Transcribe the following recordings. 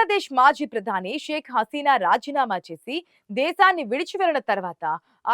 బంగ్లాదేశ్ మాజీ ప్రధాని షేక్ హసీనా రాజీనామా చేసి దేశాన్ని విడిచి వెళ్లిన తర్వాత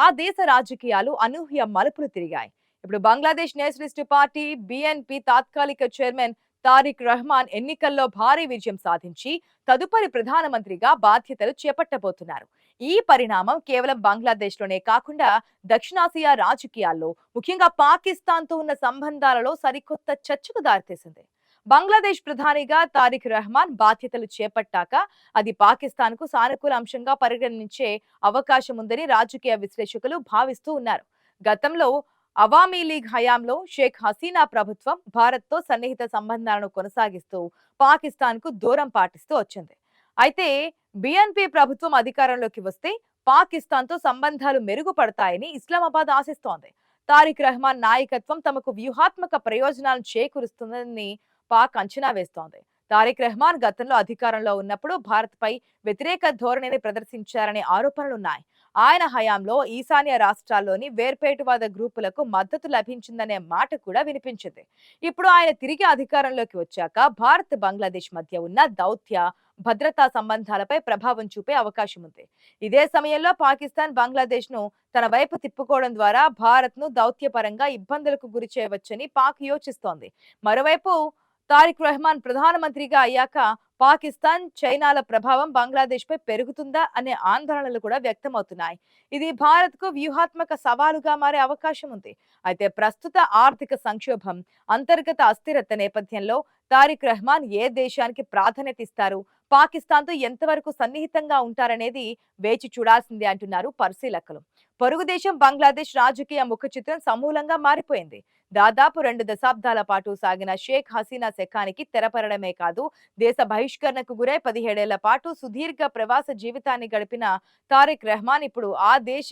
ఆ దేశ రాజకీయాలు అనూహ్య మలుపులు తిరిగాయి. ఇప్పుడు బంగ్లాదేశ్ నేషనలిస్ట్ పార్టీ బిఎన్పి తాత్కాలిక చైర్మన్ తారిక్ రహమాన్ ఎన్నికల్లో భారీ విజయం సాధించి తదుపరి ప్రధానమంత్రిగా బాధ్యతలు చేపట్టబోతున్నారు. ఈ పరిణామం కేవలం బంగ్లాదేశ్ లోనే కాకుండా దక్షిణాసియా రాజకీయాల్లో, ముఖ్యంగా పాకిస్తాన్ తో ఉన్న సంబంధాలలో సరికొత్త చర్చకు దారితీసింది. బంగ్లాదేశ్ ప్రధానిగా తారిక్ రహమాన్ బాధ్యతలు చేపట్టాక అది పాకిస్తాన్ కు సానుకూల అంశంగా పరిగణించే అవకాశం ఉందని రాజకీయ విశ్లేషకులు భావిస్తూ ఉన్నారు. గతంలో అవామీ లీగ్ హయాంలో షేక్ హసీనా ప్రభుత్వం భారత్ తో సన్నిహిత సంబంధాలను కొనసాగిస్తూ పాకిస్తాన్ కు దూరం పాటిస్తూ వచ్చింది. అయితే బిఎన్పి ప్రభుత్వం అధికారంలోకి వస్తే పాకిస్తాన్ తో సంబంధాలు మెరుగుపడతాయని ఇస్లామాబాద్ ఆశిస్తోంది. తారిక్ రహమాన్ నాయకత్వం తమకు వ్యూహాత్మక ప్రయోజనాలను చేకూరుస్తుందని పాక్ అంచనా వేస్తోంది. తారిక్ రెహమాన్ గతంలో అధికారంలో ఉన్నప్పుడు భారత్ పై వ్యతిరేక ధోరణిని ప్రదర్శించారనే ఆరోపణలున్నాయి. ఆయన హయాంలో ఈశాన్య రాష్ట్రాల్లోని వేర్పేటువాద గ్రూపులకు మద్దతు లభించిందనే మాట కూడా వినిపించింది. ఇప్పుడు ఆయన తిరిగి అధికారంలోకి వచ్చాక భారత్ బంగ్లాదేశ్ మధ్య ఉన్న దౌత్య భద్రతా సంబంధాలపై ప్రభావం చూపే అవకాశం ఉంది. ఇదే సమయంలో పాకిస్తాన్ బంగ్లాదేశ్ ను తన వైపు తిప్పుకోవడం ద్వారా భారత్ ను దౌత్యపరంగా ఇబ్బందులకు గురి చేయవచ్చని పాక్ యోచిస్తోంది. మరోవైపు తారిక్ రెహమాన్ ప్రధానమంత్రిగా అయ్యాక పాకిస్తాన్, చైనాల ప్రభావం బంగ్లాదేశ్ పై పెరుగుతుందా అనే ఆందోళనలు కూడా వ్యక్తమవుతున్నాయి. ఇది భారత్ కు వ్యూహాత్మక సవాలుగా మారే అవకాశం ఉంది. అయితే ప్రస్తుత ఆర్థిక సంక్షోభం, అంతర్గత అస్థిరత నేపథ్యంలో తారిక్ రెహమాన్ ఏ దేశానికి ప్రాధాన్యత ఇస్తారు, పాకిస్తాన్ తో ఎంతవరకు సన్నిహితంగా ఉంటారనేది వేచి చూడాల్సిందే అంటున్నారు పరిశీలకులు. పొరుగు దేశం బంగ్లాదేశ్ రాజకీయ ముఖ చిత్రం సమూలంగా మారిపోయింది. దాదాపు 2 దశాబ్దాల పాటు సాగిన షేక్ హసీనా శకానికి తెరపడమే కాదు, దేశ బహిష్కరణకు గురై 17 ఏళ్ల పాటు సుదీర్ఘ ప్రవాస జీవితాన్ని గడిపిన తారిక్ రెహమాన్ ఇప్పుడు ఆ దేశ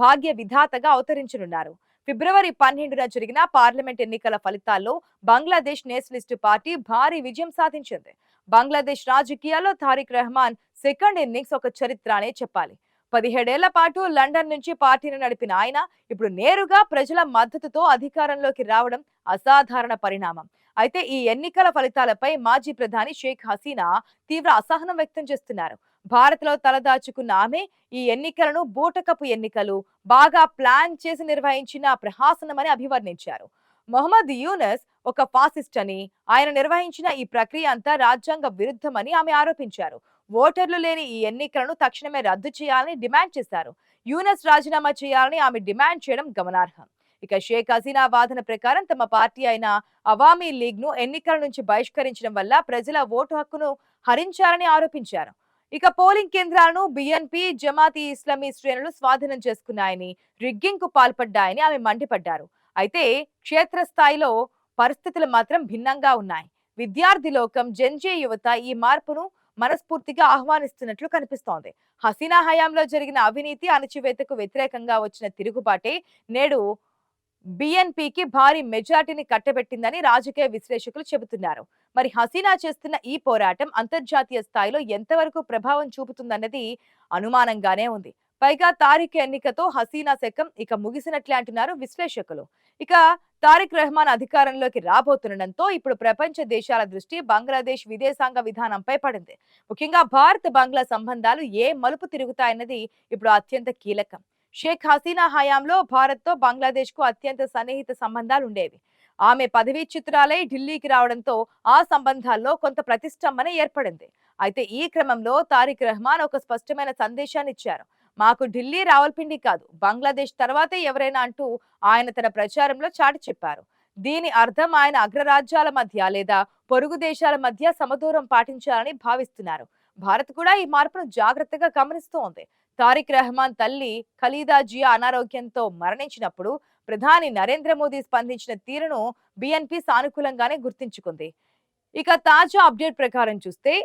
భాగ్య విధాతగా అవతరించనున్నారు. ఫిబ్రవరి 12న జరిగిన పార్లమెంట్ ఎన్నికల ఫలితాల్లో బంగ్లాదేశ్ నేషనలిస్ట్ పార్టీ భారీ విజయం సాధించింది. బంగ్లాదేశ్ రాజకీయాల్లో తారిక్ రెహమాన్ సెకండ్ ఇన్నింగ్స్ ఒక చరిత్ర అనే చెప్పాలి. 17 ఏళ్ల పాటు లండన్ నుంచి పార్టీని నడిపిన ఆయన ఇప్పుడు నేరుగా ప్రజల మద్దతుతో అధికారంలోకి రావడం అసాధారణ పరిణామం. అయితే ఈ ఎన్నికల ఫలితాలపై మాజీ ప్రధాని షేక్ హసీనా తీవ్ర అసహనం వ్యక్తం చేస్తున్నారు. భారత్ లో తలదాచుకున్న ఆమె ఈ ఎన్నికలను బూటకపు ఎన్నికలు, బాగా ప్లాన్ చేసి నిర్వహించిన ప్రహాసనమని అభివర్ణించారు. మొహమ్మద్ యూనస్ ఒక ఫాసిస్ట్ అని, ఆయన నిర్వహించిన ఈ ప్రక్రియ అంతా రాజ్యాంగ విరుద్ధమని ఆమె ఆరోపించారు. ఓటర్లు లేని ఈ ఎన్నికలను తక్షణమే రద్దు చేయాలని డిమాండ్ చేశారు. యూనస్ రాజీనామా చేయాలని ఆమె డిమాండ్ చేయడం గమనార్హం. ఇక షేక్ హసీనా వాదన ప్రకారం తమ పార్టీ అయిన అవామీ లీగ్ ను ఎన్నికల నుంచి బహిష్కరించడం వల్ల ప్రజల ఓటు హక్కును హరించారని ఆరోపించారు. ఇక పోలింగ్ కేంద్రాలను బిఎన్పి, జమాతీ ఇస్లామీ శ్రేణులు స్వాధీనం చేసుకున్నాయని, రిగ్గింగ్ కు పాల్పడ్డాయని ఆమె మండిపడ్డారు. అయితే క్షేత్రస్థాయిలో పరిస్థితులు మాత్రం భిన్నంగా ఉన్నాయి. విద్యార్థి లోకం, జెన్జే యువత ఈ మార్పును మనస్ఫూర్తిగా ఆహ్వానిస్తున్నట్లు కనిపిస్తోంది. హసీనా హయాంలో జరిగిన అవినీతి, అణచివేతకు వ్యతిరేకంగా వచ్చిన తిరుగుబాటే నేడు బిఎన్పికి భారీ మెజార్టీని కట్టబెట్టిందని రాజకీయ విశ్లేషకులు చెబుతున్నారు. మరి హసీనా చేస్తున్న ఈ పోరాటం అంతర్జాతీయ స్థాయిలో ఎంతవరకు ప్రభావం చూపుతుందన్నది అనుమానంగానే ఉంది. పైగా తారిక్ ఎన్నికతో హసీనా శకం ఇక ముగిసినట్లే అంటున్నారు విశ్లేషకులు. ఇక తారిక్ రెహమాన్ అధికారంలోకి రాబోతుండటంతో ఇప్పుడు ప్రపంచ దేశాల దృష్టి బంగ్లాదేశ్ విదేశాంగ విధానంపై పడింది. ముఖ్యంగా భారత్ బంగ్లా సంబంధాలు ఏ మలుపు తిరుగుతాయన్నది ఇప్పుడు అత్యంత కీలకం. షేక్ హసీనా హయాంలో భారత్ తో బంగ్లాదేశ్ కు అత్యంత సన్నిహిత సంబంధాలు ఉండేవి. ఆమె పదవీచ్యుతురాలై ఢిల్లీకి రావడంతో ఆ సంబంధాల్లో కొంత ప్రతిష్టంభన ఏర్పడింది. అయితే ఈ క్రమంలో తారిక్ రెహమాన్ ఒక స్పష్టమైన సందేశాన్ని ఇచ్చారు. మాకు ఢిల్లీ, రావల్పిండి కాదు, బంగ్లాదేశ్ తర్వాతే ఎవరైనా అంటూ ఆయన తన ప్రచారంలో చాటి చెప్పారు. దీని అర్థం ఆయన అగ్రరాజ్యాల మధ్య లేదా పొరుగు దేశాల మధ్య సమదూరం పాటించాలని భావిస్తున్నారు. భారత్ కూడా ఈ మార్పును జాగ్రత్తగా గమనిస్తోంది. తారిక్ రెహమాన్ తల్లి ఖలీదా జియా అనారోగ్యంతో మరణించినప్పుడు ప్రధాని నరేంద్ర మోదీ స్పందించిన తీరును బిఎన్పి సానుకూలంగానే గుర్తించుకుంది. ఇక తాజా అప్డేట్ ప్రకారం చూస్తే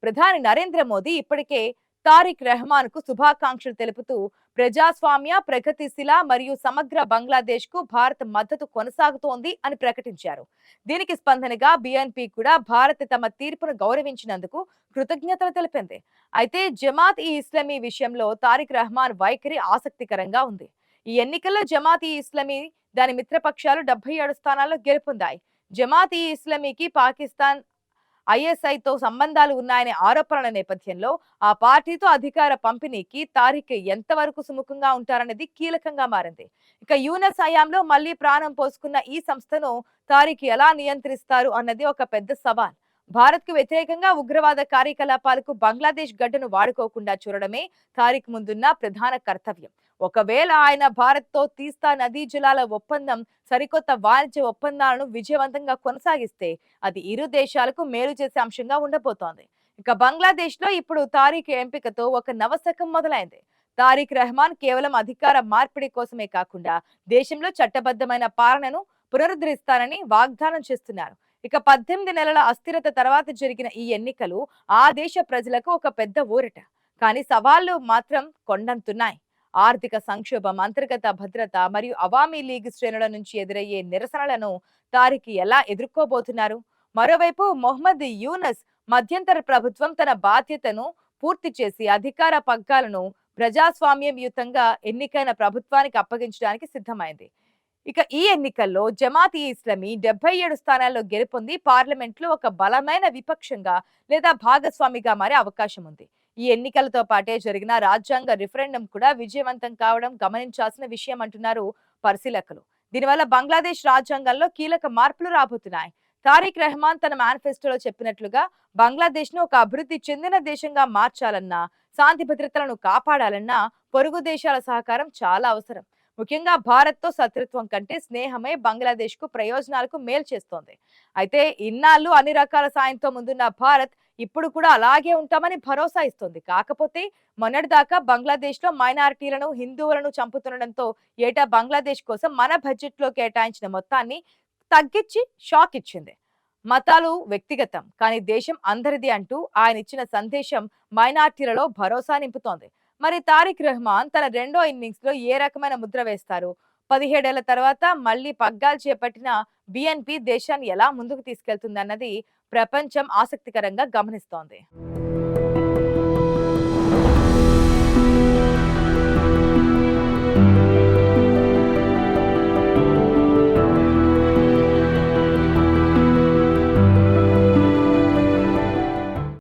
ప్రధాని నరేంద్ర మోదీ ఇప్పటికే తారిక్ రెహమాన్ కు శుభాకాంక్షలు తెలుపుతూ ప్రజాస్వామ్య, ప్రగతిశీల మరియు సమగ్ర బంగ్లాదేశ్ కు భారత్ మద్దతు కొనసాగుతోంది అని ప్రకటించారు. దీనికి స్పందనగా బిఎన్పి కూడా భారత్ తమ తీర్పును గౌరవించినందుకు కృతజ్ఞతలు తెలిపింది. అయితే జమాత్ ఈ ఇస్లామీ విషయంలో తారిక్ రెహమాన్ వైఖరి ఆసక్తికరంగా ఉంది. ఈ ఎన్నికల్లో జమాత్ ఈ ఇస్లామీ దాని మిత్రపక్షాలు 77 స్థానాల్లో గెలుపొందాయి. జమాత్ ఈ ఇస్లామీకి పాకిస్తాన్ ఐఎస్ఐతో సంబంధాలు ఉన్నాయనే ఆరోపణల నేపథ్యంలో ఆ పార్టీతో అధికార పంపిణీకి తారిక్ ఎంతవరకు సుముఖంగా ఉంటారనేది కీలకంగా మారింది. ఇక యూనస్ హయాంలో మళ్లీ ప్రాణం పోసుకున్న ఈ సంస్థను తారిక్ ఎలా నియంత్రిస్తారు అన్నది ఒక పెద్ద సవాల్. భారత్ కు వ్యతిరేకంగా ఉగ్రవాద కార్యకలాపాలకు బంగ్లాదేశ్ గడ్డను వాడుకోకుండా చూడడమే తారిక్ ముందున్న ప్రధాన కర్తవ్యం. ఒకవేళ ఆయన భారత్ తో తీస్తా నదీ జలాల ఒప్పందం, సరికొత్త వాణిజ్య ఒప్పందాలను విజయవంతంగా కొనసాగిస్తే అది ఇరు దేశాలకు మేలు చేసే అంశంగా ఉండబోతోంది. ఇక బంగ్లాదేశ్ లో ఇప్పుడు తారిక్ ఎంపికతో ఒక నవశకం మొదలైంది. తారిక్ రెహమాన్ కేవలం అధికార మార్పిడి కోసమే కాకుండా దేశంలో చట్టబద్ధమైన పాలనను పునరుద్ధరిస్తానని వాగ్దానం చేస్తున్నారు. ఇక 18 నెలల అస్థిరత తర్వాత జరిగిన ఈ ఎన్నికలు ఆ దేశ ప్రజలకు ఒక పెద్ద ఊరట. కానీ సవాళ్లు మాత్రం కొండంతున్నాయి. ఆర్థిక సంక్షోభం, అంతర్గత భద్రత మరియు అవామీ లీగ్ శ్రేణుల నుంచి ఎదురయ్యే నిరసనలను తారిక్ ఎలా ఎదుర్కోబోతున్నారు? మరోవైపు మొహమ్మద్ యూనస్ మధ్యంతర ప్రభుత్వం తన బాధ్యతను పూర్తి చేసి అధికార పగ్గాలను ప్రజాస్వామ్యయుతంగా ఎన్నికైన ప్రభుత్వానికి అప్పగించడానికి సిద్ధమైంది. ఇక ఈ ఎన్నికల్లో జమాత్ ఈ ఇస్లామీ 77 స్థానాల్లో గెలుపొంది పార్లమెంట్ లో ఒక బలమైన విపక్షంగా లేదా భాగస్వామిగా మారే అవకాశం ఉంది. ఈ ఎన్నికలతో పాటే జరిగిన రాజ్యాంగ రిఫరెండం కూడా విజయవంతం కావడం గమనించాల్సిన విషయం అంటున్నారు పరిశీలకులు. దీనివల్ల బంగ్లాదేశ్ రాజ్యాంగంలో కీలక మార్పులు రాబోతున్నాయి. తారిక్ రెహమాన్ తన మేనిఫెస్టోలో చెప్పినట్లుగా బంగ్లాదేశ్ ను ఒక అభివృద్ధి చెందిన దేశంగా మార్చాలన్నా, శాంతి భద్రతలను కాపాడాలన్నా పొరుగు దేశాల సహకారం చాలా అవసరం. ముఖ్యంగా భారత్ తో శత్రుత్వం కంటే స్నేహమే బంగ్లాదేశ్ కు ప్రయోజనాలకు మేలు చేస్తోంది. అయితే ఇన్నాళ్ళు అన్ని రకాల సాయంతో ముందున్న భారత్ ఇప్పుడు కూడా అలాగే ఉంటామని భరోసా ఇస్తోంది. కాకపోతే మొన్నటిదాకా బంగ్లాదేశ్ లో మైనారిటీలను, హిందువులను చంపుతుండటంతో ఏటా బంగ్లాదేశ్ కోసం మన బడ్జెట్ లో కేటాయించిన మొత్తాన్ని తగ్గించి షాక్ ఇచ్చింది. మతాలు వ్యక్తిగతం, కానీ దేశం అందరిది అంటూ ఆయన ఇచ్చిన సందేశం మైనార్టీలలో భరోసా నింపుతోంది. మరి తారిక్ రెహమాన్ తన రెండో ఇన్నింగ్స్ లో ఏ రకమైన ముద్ర వేస్తారు? 17 ఏళ్ల తర్వాత మళ్లీ పగ్గాలు చేపట్టిన బిఎన్పి దేశాన్ని ఎలా ముందుకు తీసుకెళ్తుందన్నది ప్రపంచం ఆసక్తికరంగా గమనిస్తోంది.